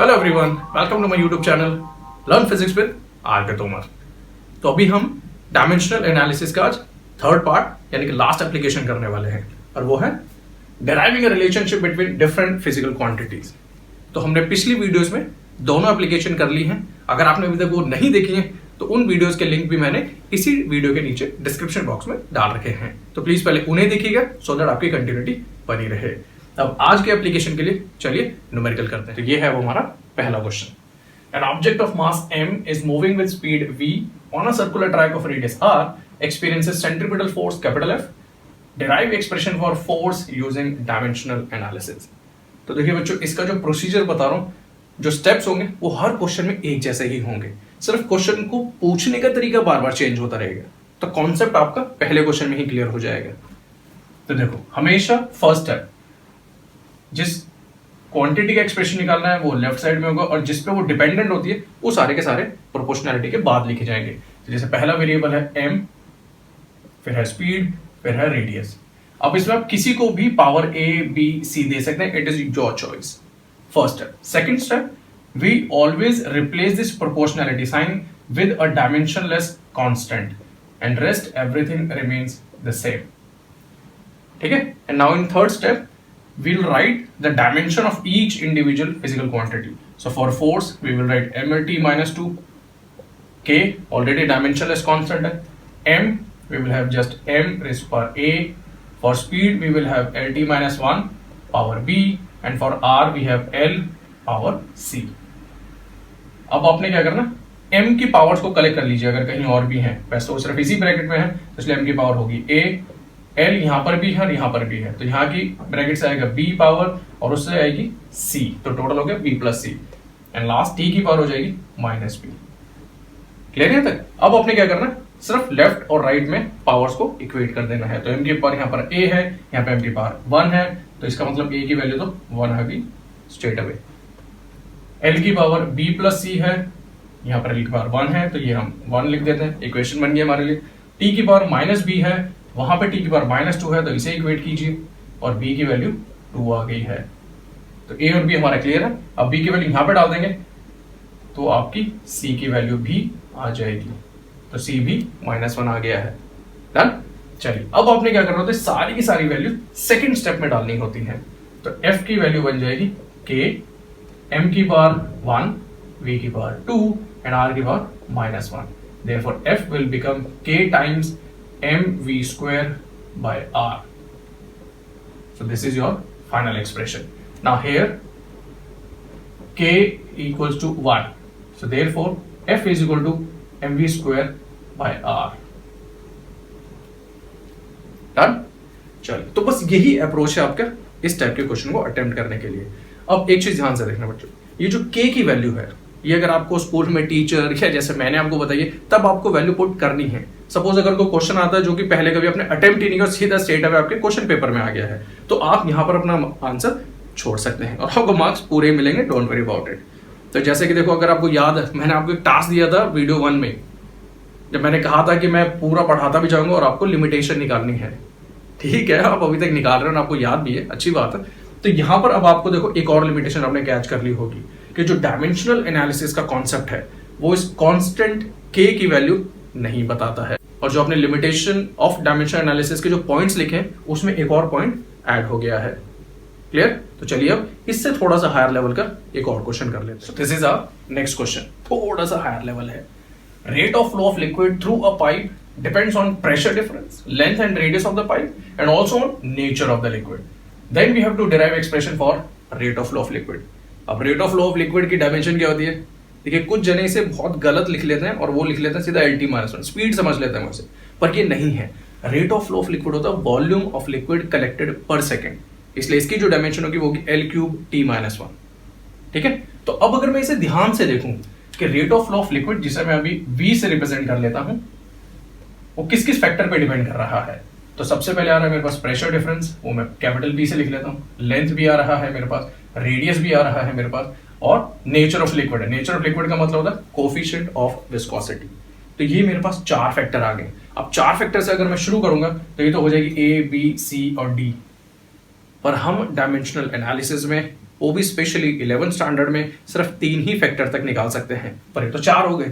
Hello everyone, welcome to my YouTube channel learn physics with R K. Tomar. तो अभी हम dimensional analysis का आज थर्ड पार्ट यानी कि लास्ट एप्लीकेशन करने वाले हैं और वो है deriving a relationship between different physical quantities. तो हमने पिछली वीडियोस में दोनों एप्लीकेशन कर ली हैं। अगर आपने अभी तक वो नहीं देखी है तो उन वीडियोस के लिंक भी मैंने इसी वीडियो के नीचे डिस्क्रिप्शन बॉक्स में डाल रखे हैं, तो प्लीज पहले उन्हें देखिएगा सो दैट आपकी कंटिन्यूटी बनी रहे। अब आज के एप्लीकेशन के लिए चलिए न्यूमेरिकल करते हैं। तो ये है वो हमारा पहला question. An object of mass m is moving with speed v on a circular track of radius r experiences centripetal force capital F. Derive expression for force using dimensional analysis. तो देखिए बच्चों, इसका जो प्रोसीजर बता रहा हूँ, जो steps होंगे वो हर क्वेश्चन में एक जैसे ही होंगे, सिर्फ क्वेश्चन को पूछने का तरीका बार बार चेंज होता रहेगा। तो कॉन्सेप्ट आपका पहले क्वेश्चन में ही क्लियर हो जाएगा। तो देखो, हमेशा फर्स्ट स्टेप जिस क्वांटिटी का एक्सप्रेशन निकालना है वो लेफ्ट साइड में होगा और जिस पे वो डिपेंडेंट होती है वो सारे के सारे प्रोपोर्शनैलिटी के बाद लिखे जाएंगे। तो जैसे पहला वेरिएबल है m, फिर है स्पीड, फिर है रेडियस। अब इसमें आप किसी को भी पावर a, b, c दे सकते हैं, it is your choice. First step. Second step, we always replace this proportionality sign with a dimensionless constant and rest everything remains the same. ठीक है। And now in third step we'll write the dimension of each individual physical quantity. So for force we will write mLT minus 2, k already dimensionless constant है, m we will have just m raised to power a, for speed we will have LT minus 1 power b and for r we have L power c. अब आपने क्या करना, m की powers को collect कर लीजिए अगर कहीं और भी हैं, वैसे तो सिर्फ इसी ब्रैकेट में है तो इसलिए m की पावर होगी a, L यहाँ पर भी है और यहाँ पर भी है, तो यहाँ की ब्रैकेट से आएगा B पावर और उससे आएगी C, तो टोटल हो गया B plus C and last T की पावर हो जाएगी माइनस B। क्लियर है तक? अब आपने क्या करना है, सिर्फ लेफ्ट और राइट में पावर्स को इक्वेट कर देना है। तो M की पावर यहाँ पर A है, यहाँ पे M की पावर 1 है, तो इसका मतलब A की वैल्यू तो 1 है भी स्ट्रेट अवे। L की पावर B प्लस C है, यहाँ पर L की पावर 1 है, तो ये हम 1 लिख देते हैं, इक्वेशन बन गई हमारे लिए। T की पावर माइनस B है, वहां पे t की पावर माइनस 2 है, तो इसे इक्वेट कीजिए और b की वैल्यू 2 आ गई है। तो a और b हमारा क्लियर है। अब b की वैल्यू यहां पे डाल देंगे तो आपकी c की वैल्यू भी आ जाएगी, तो c भी -1 आ गया है। डन। चलिए, अब आपने क्या करना होता है, सारी की सारी वैल्यू सेकंड स्टेप में डालनी होती है। तो f की वैल्यू बन जाएगी k, m की पावर 1, v की पावर 2 एंड r की power -1। Therefore f will become k times mv square by r. So this is your final expression. Now here k equals to 1. So therefore f is equal to mv square by r. Done? चलिए, तो बस यही approach है आपका इस type के question को attempt करने के लिए। अब एक चीज ध्यान से देखना बच्चों, ये जो k की वैल्यू है ये अगर आपको स्कूल में टीचर या जैसे मैंने आपको बताइए तब आपको वैल्यू पुट करनी है। सपोज अगर कोई क्वेश्चन आता है जो कि पहले कभी आपने अटेम्प्ट ही नहीं किया, सीधा स्ट्रेट अवे आपके क्वेश्चन पेपर में आ गया है, तो आप यहाँ पर अपना आंसर छोड़ सकते हैं और आपको मार्क्स पूरे मिलेंगे, डोंट वरी अबाउट इट। तो जैसे कि देखो, अगर आपको याद है मैंने आपको एक टास्क दिया था वीडियो 1 में, जब मैंने कहा था कि मैं पूरा पढ़ाता भी जाऊंगा और आपको लिमिटेशन निकालनी है। ठीक है, आप अभी तक निकाल रहे हो और आपको याद भी है, अच्छी बात है। तो यहाँ पर अब आपको देखो एक और लिमिटेशन आपने कैच कर ली होगी कि जो डायमेंशनल एनालिसिस का कॉन्सेप्ट है वो इस कांस्टेंट k की वैल्यू नहीं बताता है, और जो आपने लिमिटेशन ऑफ डायमेंशनल एनालिसिस के जो पॉइंट्स लिखे हैं उसमें एक और पॉइंट ऐड हो गया है। क्लियर? तो चलिए अब इससे थोड़ा सा हायर लेवल का एक और क्वेश्चन कर लेते हैं। This is our next question, थोड़ा सा हायर लेवल है। Rate of flow of liquid through a pipe depends on pressure difference, length and radius of the pipe and also on nature of the liquid. Then we have to derive expression for rate of flow of liquid. अब rate of flow of liquid की dimension क्या होती है? देखिए, कुछ जने इसे बहुत गलत लिख लेते हैं और वो लिख लेते हैं सीधा LT -1, स्पीड समझ लेते हैं वैसे, पर ये नहीं है। Rate of flow of liquid होता है वॉल्यूम ऑफ लिक्विड कलेक्टेड पर सेकेंड, इसलिए इसकी जो डायमेंशन होगी वो होगी L3T-1। ठीक है। तो अब अगर मैं इसे ध्यान से देखूं कि rate of flow of liquid, जिसे मैं अभी V से रिप्रेजेंट कर लेता हूं, वो किस किस फैक्टर पे डिपेंड कर रहा है। तो सबसे पहले आ रहा है मेरे पास प्रेशर डिफरेंस, वो मैं कैपिटल P से लिख लेता हूं। लेंथ भी आ रहा है मेरे पास, रेडियस भी आ रहा है मेरे पास, और नेचर ऑफ लिक्विड है। नेचर ऑफ लिक्विड का मतलब होता है कोफिशिएंट ऑफ विस्कोसिटी। तो ये मेरे पास 4 फैक्टर आ गए। अब 4 फैक्टर से अगर मैं शुरू करूंगा तो ये तो हो जाएगी A, B, C और D, पर हम डायमेंशनल एनालिसिस में वो भी स्पेशली 11th स्टैंडर्ड में सिर्फ 3 ही फैक्टर तक निकाल सकते हैं, पर ये तो 4 हो गए।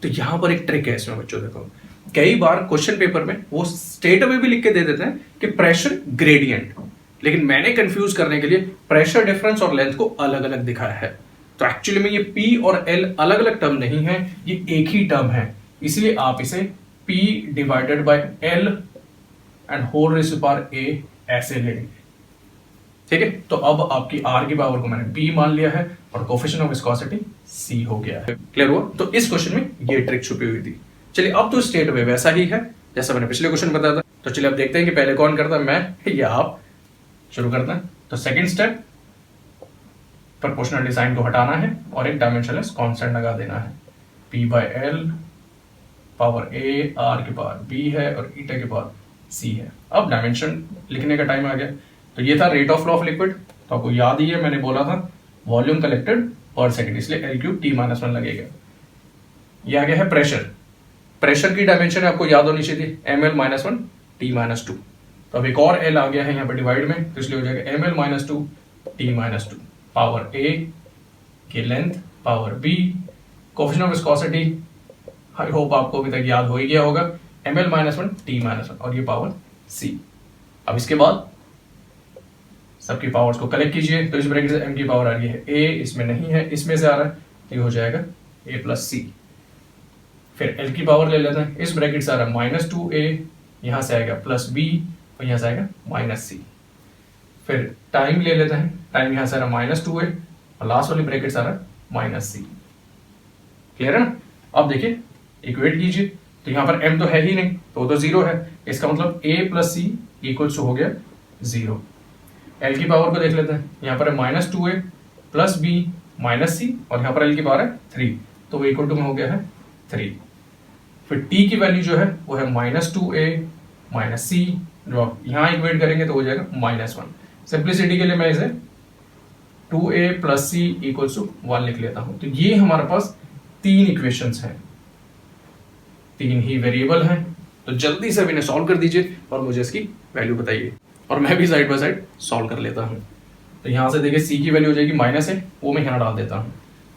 तो यहाँ पर एक ट्रिक है इसमें बच्चों, देखो कई बार क्वेश्चन पेपर में वो स्ट्रेट अवे भी लिख के दे देते हैं कि प्रेशर ग्रेडियंट, लेकिन मैंने कंफ्यूज करने के लिए प्रेशर डिफरेंस और लेंथ को अलग अलग दिखाया है। तो एक्चुअली में ये P और L अलग अलग टर्म नहीं है, ये एक ही टर्म है, इसलिए आप इसे P divided by L and whole raise to power A ऐसे लेंगे, ठीक है। तो अब आपकी R की पावर को मैंने P मान लिया है और कोफिशिएंट ऑफ विस्कोसिटी C हो गया है। क्लियर हुआ? तो इस क्वेश्चन में ये ट्रिक छुपी हुई थी। चलिए अब तो स्टेट वे वैसा ही है जैसा मैंने पिछले क्वेश्चन बताया था। तो चलिए अब देखते हैं कि पहले कौन करता है, मैं या आप। शुरू करते हैं। तो सेकंड स्टेप, प्रोपोर्शनल साइन को हटाना है और एक डायमेंशनलेस कांस्टेंट लगा देना है। P by L power A R की पावर B है और ईटा की पावर C है। अब डायमेंशन लिखने का टाइम आ गया। तो ये था rate of flow of liquid, तो आपको याद ही है मैंने बोला था वॉल्यूम कलेक्टेड पर सेकंड, इसलिए L³ T-1 लगेगा। ये आ गया है प्रेशर। प्रेशर की डायमेंशन आपको याद होनी चाहिए ml-1 T-2। तो अब एक और L आ गया है यहाँ पे डिवाइड में, तो इसलिए हो जाएगा ml-2 T-2 पावर A की length power B, coefficient of viscosity I hope आपको अभी तक याद हो ही गया होगा, ml-1 T-1 और ये पावर C। अब इसके बाद सबकी पावर्स को कलेक्ट कीजिए। तो इस ब्रैकेट से m की पावर आ रही है A, इसमें नहीं है, इसमें से आ रहा है, तो ये हो जाएगा A प्लस C। फिर L की पावर ले लेते हैं, इस ब्रैकेट से आ रहा है -2A, यहाँ से आएगा प्लस B और यहाँ से आएगा -C। फिर टाइम ले लेते हैं, टाइम यहाँ से आ रहा है -2A और लास्ट वाली ब्रैकेट से आ रहा है -C। क्लियर है ना? अब देखिए इक्वेट कीजिए, तो यहाँ पर m तो है ही नहीं, तो वो तो 0 है, इसका मतलब A प्लस C इक्वल्स हो गया 0। L की पावर को देख लेते हैं, यहाँ पर है -2A plus B minus C और यहाँ पर L की पावर है 3, तो वो इक्वल टू में हो गया है 3। फिर T की वैल्यू जो है वो है -2A माइनस C, जो आप यहाँ इक्वेट करेंगे तो हो जाएगा -1। सिंप्लिसिटी के लिए मैं इसे 2A plus C equals to 1 लिख लेता हूँ। तो ये हमारे पास 3 इक्वेशंस हैं, 3 ही वेरिएबल हैं। तो जल्दी से इन्हें सॉल्व कर दीजिए और मुझे इसकी वैल्यू बताइए, और मैं भी साइड बाय साइड सॉल्व कर लेता हूँ। तो यहाँ से देखिए C की वैल्यू हो जाएगी -A, वो मैं यहाँ डाल देता हूँ,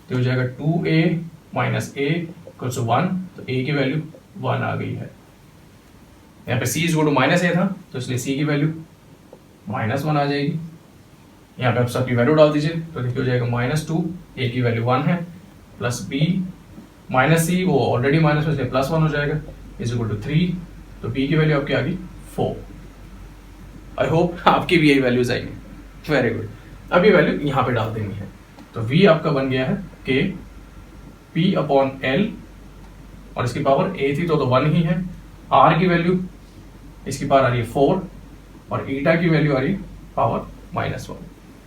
तो हो जाएगा 2A minus A equals to 1, तो A की वैल्यू 1 आ गई है। यहाँ पे C is equal to -A था, तो इसलिए C की वैल्यू -1 आ जाएगी। यहाँ पे आप सबकी वैल्यू डाल दीजिए, तो देखिए हो जाएगा -2, A की वैल्यू 1 है, प्लस B माइनस C वो ऑलरेडी माइनस में, इसलिए +1 हो जाएगा, इज इक्वल टू 3, तो B की वैल्यू आपकी आ गई 4। आई होप आपकी भी यही वैल्यूज आएंगी। Very good. अब ये वैल्यू यहाँ पे डाल देनी है, तो V आपका बन गया है K P/L और इसकी पावर A थी तो 1 ही है। R की वैल्यू इसकी पावर आ रही है 4 और ईटा की वैल्यू आ रही है पावर -1।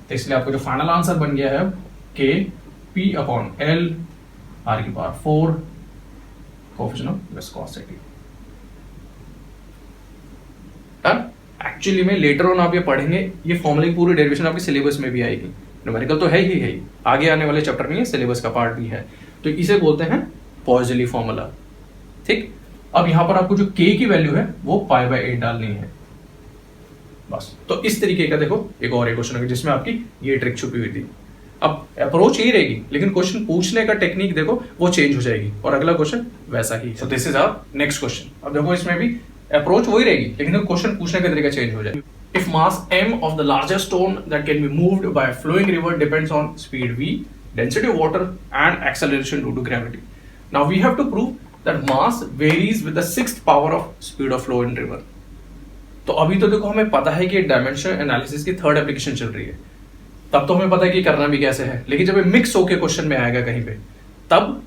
तो इसलिए आपको जो फाइनल आंसर बन गया है अब K P/L R की power 4 coefficient of viscosity. Actually में लेटर ऑन आप ये पढ़ेंगे, ये फॉर्मूला की पूरी डेरिवेशन आपके सिलेबस में भी आएगी। न्यूमेरिकल तो है ही, आगे आने वाले चैप्टर में ये सिलेबस का पार्ट भी है। तो इसे बोलते हैं पॉइजली फॉर्मूला। ठीक, अब यहाँ पर आपको जो K की वैल्यू है वो π/8 डालनी है बस। तो इस तरीके का देखो एक और क्वेश्चन है जिसमें आपकी ये ट्रिक छुपी हुई थी। अब अप्रोच यही रहेगी, लेकिन क्वेश्चन पूछने का टेक्निक देखो वो चेंज हो जाएगी और अगला क्वेश्चन वैसा ही। So this is our next question. अब देखो इसमें भी अप्रोच वही रहेगी, लेकिन क्वेश्चन पूछने का तरीका चेंज हो जाएगा। If mass m of the largest stone that can be moved by a flowing river depends on speed v, density of water and acceleration due to gravity. Now we have to prove that mass varies with the 6th power of speed of flow in river. तो अभी तो देखो हमें पता है कि dimensional analysis की 3rd application चल रही है, तब तो हमें पता है कि करना भी कैसे है, लेकिन जब ये मिक्स होके क्वेश्चन में आएगा कहीं पे तब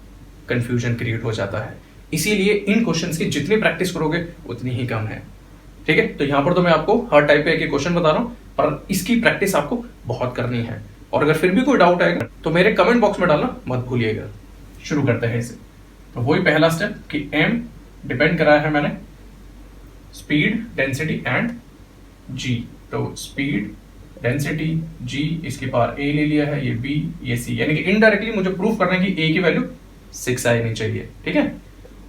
कंफ्यूजन क्रिएट हो जाता है। इसीलिए इन क्वेश्चंस की जितनी प्रैक्टिस करोगे उतनी ही कम है। ठीक है, तो यहाँ पर तो मैं आपको हर टाइप के क्वेश्चन बता रहा हूँ, पर इसकी प्रैक्टिस आपको बहुत करनी है। और अगर फिर भी कोई डाउट आएगा तो मेरे कमेंट बॉक्स में डालना मत भूलिएगा। शुरू करते हैं इसे। तो वही पहला स्टेप कि m डिपेंड कराया है मैंने स्पीड, डेंसिटी एंड g। तो स्पीड, डेंसिटी, g, इसकी पावर a ले लिया है, ये b, ये c, यानी कि इनडायरेक्टली मुझे प्रूफ करना है कि a की वैल्यू 6 आनी चाहिए। ठीक है,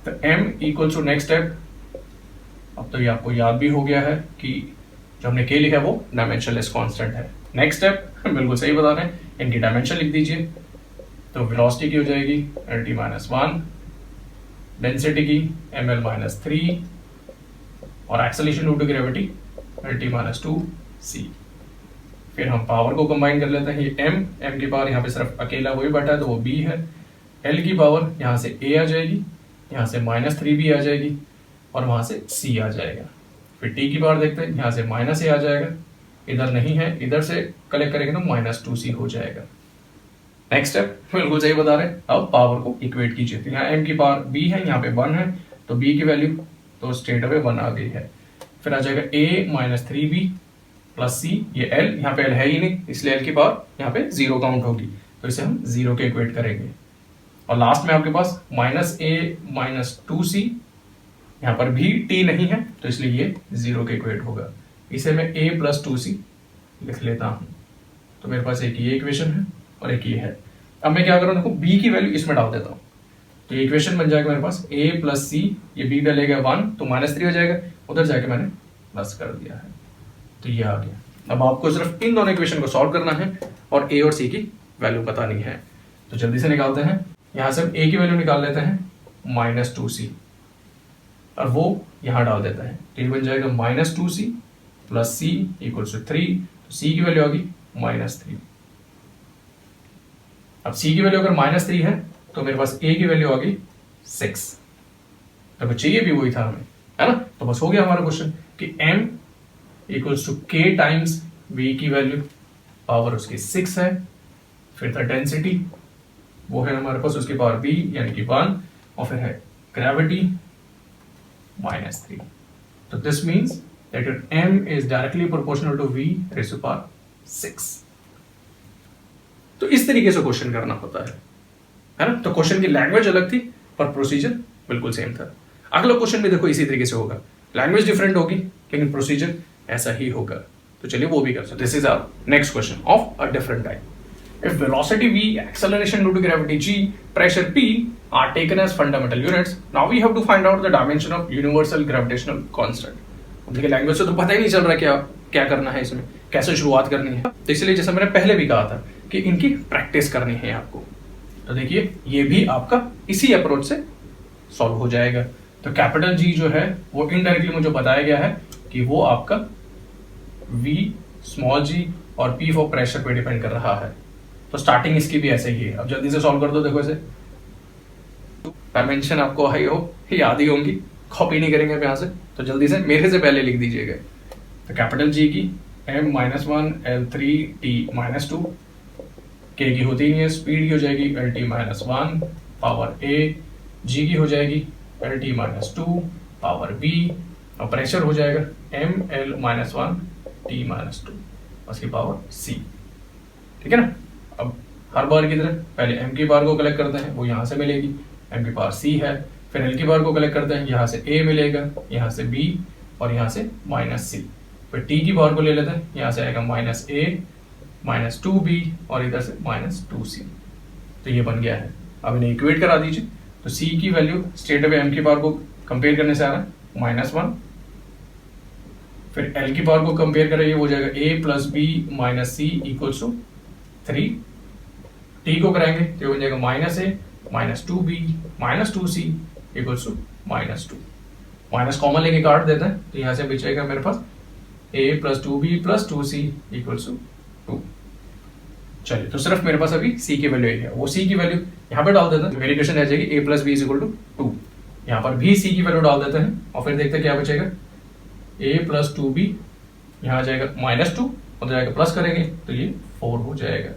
तो m equals to next step. अब तो ये आपको याद भी हो गया है कि जो हमने k लिखा है वो डायमेंशनलेस कांस्टेंट है। नेक्स्ट स्टेप बिल्कुल सही बता रहे हैं, इनकी डायमेंशन लिख दीजिए। तो वेलोसिटी की हो जाएगी LT-1, डेंसिटी की ml-3 और acceleration due to gravity LT-2c। फिर हम पावर को कंबाइन कर लेते हैं, ये m की पावर यहाँ पे सिर्फ अकेला वही बैठा है तो वो b है, l की पावर यहाँ से a आ जाएगी, यहाँ से -3b आ जाएगी और वहाँ से c आ जाएगा। फिर t की पावर देखते हैं, यहाँ से -a आ जाएगा, इधर नहीं है, इधर से कलेक्ट करेंगे तो -2c हो जाएगा। नेक्स्ट स्टेप बिल्कुल सही बता रहे हैं। अब पावर को इक्वेट कीजिए, तो यहाँ m की पावर b है, यहाँ पे 1 है, तो b की वैल्यू तो स्ट्रेट अवे 1 आ गई है। फिर आ जाएगा a -3b प्लस c, ये l यहाँ पे l है ही नहीं इसलिए l की पावर यहाँ पे 0 काउंट होगी, तो इसे हम 0 के इक्वेट करेंगे। और लास्ट में आपके पास -a -2c, यहाँ पर भी t नहीं है तो इसलिए ये 0 के इक्वेट होगा। इसे मैं a + 2c लिख लेता हूँ, तो मेरे पास एक ये इक्वेशन है और एक ये है। अब मैं क्या करूँ, देखो b की वैल्यू इसमें डाल देता हूँ, तो ये इक्वेशन बन जाएगा मेरे पास a + c, ये b डलेगा 1 तो -3 हो जाएगा, उधर जाके मैंने प्लस कर दिया है, तो ये आ गया। अब आपको सिर्फ इन दोनों इक्वेशन को सॉल्व करना है और a और c की वैल्यू बतानी है, तो जल्दी से निकालते हैं। यहाँ से हम a की वैल्यू निकाल लेते हैं -2c और वो यहाँ डाल देते हैं, तो ये बन जाएगा -2c + c = 3, तो c की वैल्यू आ गई -3। अब c की वैल्यू अगर -3 है तो मेरे पास a की वैल्यू आ गई 6, तो चाहिए भी वही था हमें, है ना। तो बस हो गया हमारा क्वेश्चन कि m = k टाइम्स v की वैल्यू, पावर उसकी 6 है, फिर था डेंसिटी वो है हमारे पास उसकी पावर b यानी कि 1, और फिर है ग्रेविटी -3। तो this means that your m is directly proportional to v raised to power 6। तो इस तरीके से क्वेश्चन करना होता है ना। तो क्वेश्चन की लैंग्वेज अलग थी पर प्रोसीजर बिल्कुल सेम था। अगला क्वेश्चन भी देखो इसी तरीके से होगा, लैंग्वेज डिफरेंट होगी लेकिन प्रोसीजर ऐसा ही होगा। तो चलिए वो भी कर सकते। This is our next question of a different type. If velocity v, acceleration due to gravity g, pressure p are taken as fundamental units, now we have to find out the dimension of universal gravitational constant। देखिए language से तो पता ही नहीं चल रहा क्या क्या करना है, इसमें कैसे शुरुआत करनी है, तो इसलिए जैसा मैंने पहले भी कहा था कि इनकी प्रैक्टिस करनी है आपको। तो देखिए ये भी आपका इसी अप्रोच से सॉल्व हो जाएगा। तो कैपिटल जी जो है वो इनडायरेक्टली मुझे बताया गया है कि वो आपका v स्मॉल g और p फॉर प्रेशर पे डिपेंड कर रहा है। तो स्टार्टिंग इसकी भी ऐसे ही है। अब जल्दी से सॉल्व कर दो। देखो इसे डायमेंशन आपको हाई हो याद ही होंगी, कॉपी नहीं करेंगे अब यहाँ से, तो जल्दी से मेरे से पहले लिख दीजिएगा। तो कैपिटल जी की m-1 L3t-2, k की होती नहीं है, स्पीड की हो जाएगी LT-1 पावर a, g की हो जाएगी LT-2 पावर b, और प्रेशर हो जाएगा ml-1 t-2 उसकी पावर c। ठीक है ना। अब हर बार की तरह पहले m की पावर को कलेक्ट करते हैं, वो यहाँ से मिलेगी, m की पावर c है। फिर l की पावर को कलेक्ट करते हैं, यहाँ से a मिलेगा, यहाँ से b और यहाँ से -c। फिर t की पावर को ले लेते हैं, यहाँ से आएगा -a -2b और इधर से -2c। तो ये बन गया है। अब इन्हें इक्वेट करा दीजिए। तो c की वैल्यू स्ट्रेट अवे m की पावर को कंपेयर करने से आ रहा है -1, फिर l की पावर को कंपेयर करें, ये हो जाएगा a + b - c = 3। t को कराएंगे तो ये हो जाएगा -a -2b -2c = -2। Minus common लेके काट देते हैं, तो यहाँ से बचेगा मेरे पास a + 2b + 2c = 2। चलिए तो सिर्फ मेरे पास अभी c की वैल्यू है, वो c की वैल्यू यहाँ पे डाल देते हैं। मेरी इक्वेशन आ जाएगी a + b = 2। यहाँ पर भी c की वैल्यू डाल देते हैं और फिर देखते हैं क्या बचेगा। a + 2b यहाँ आ जाएगा -2, उधर जाएगा प्लस करेंगे तो ये 4 हो जाएगा।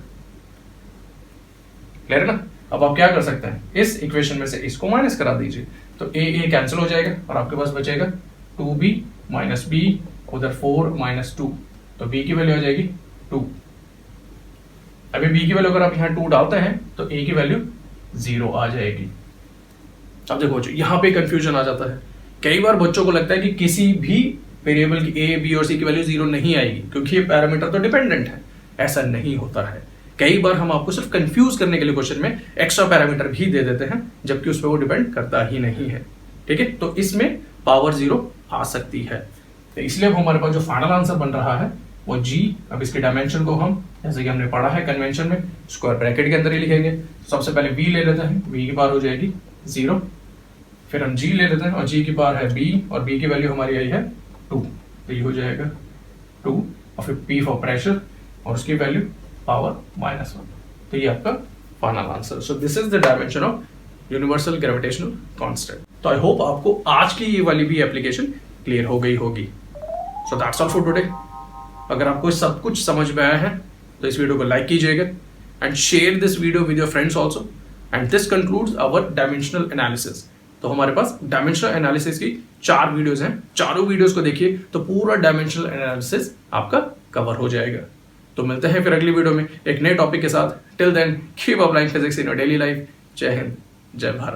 क्लियर है ना। अब आप क्या कर सकते हैं, इस इक्वेशन में से इसको माइनस करा दीजिए, तो a कैंसिल हो जाएगा और आपके पास बचेगा 2b - b, उधर 4 - 2, तो b की वैल्यू आ जाएगी 2। अभी b की वैल्यू अगर आप यहाँ 2 डालते हैं तो a की वैल्यू 0 आ जाएगी। अब देखो यहाँ पे कंफ्यूजन आ जाता है। कई बार बच्चों को लगता है कि किसी भी वेरिएबल की a, b और c की वैल्यू 0 नहीं आएगी क्योंकि ये पैरामीटर तो डिपेंडेंट है। ऐसा नहीं होता है। कई बार हम आपको सिर्फ कंफ्यूज करने के लिए क्वेश्चन में एक्स्ट्रा पैरामीटर भी दे देते हैं जबकि उस पर वो डिपेंड करता ही नहीं है। ठीक है, तो इसमें पावर 0 आ सकती है। तो इसलिए अब हमारे पास जो फाइनल आंसर बन रहा है वो g, अब इसके डायमेंशन को हम जैसे कि हमने पढ़ा है कन्वेंशन में स्क्वायर ब्रैकेट के अंदर ही लिखेंगे। सबसे पहले v ले लेते हैं, v की पावर हो जाएगी 0, फिर हम g ले लेते हैं और g की पावर है b और b की वैल्यू हमारी आई है 2, तो ये हो जाएगा 2 और फिर p फॉर प्रेशर और उसकी वैल्यू पावर -1, तो ये आपका final answer. So this is the dimension of universal gravitational constant. तो आई होप आपको आज की ये वाली भी एप्लीकेशन क्लियर हो गई होगी। So that's all for today. अगर आपको सब कुछ समझ में आया है तो इस वीडियो को लाइक कीजिएगा and share this video with your friends also. And this concludes our dimensional analysis. तो हमारे पास डायमेंशनल एनालिसिस की 4 वीडियोस हैं, चारों वीडियोस को देखिए तो पूरा डायमेंशनल एनालिसिस आपका कवर हो जाएगा। तो मिलते हैं फिर अगली वीडियो में एक नए टॉपिक के साथ। Till then keep applying physics in your daily life. जय हिंद, जय भारत।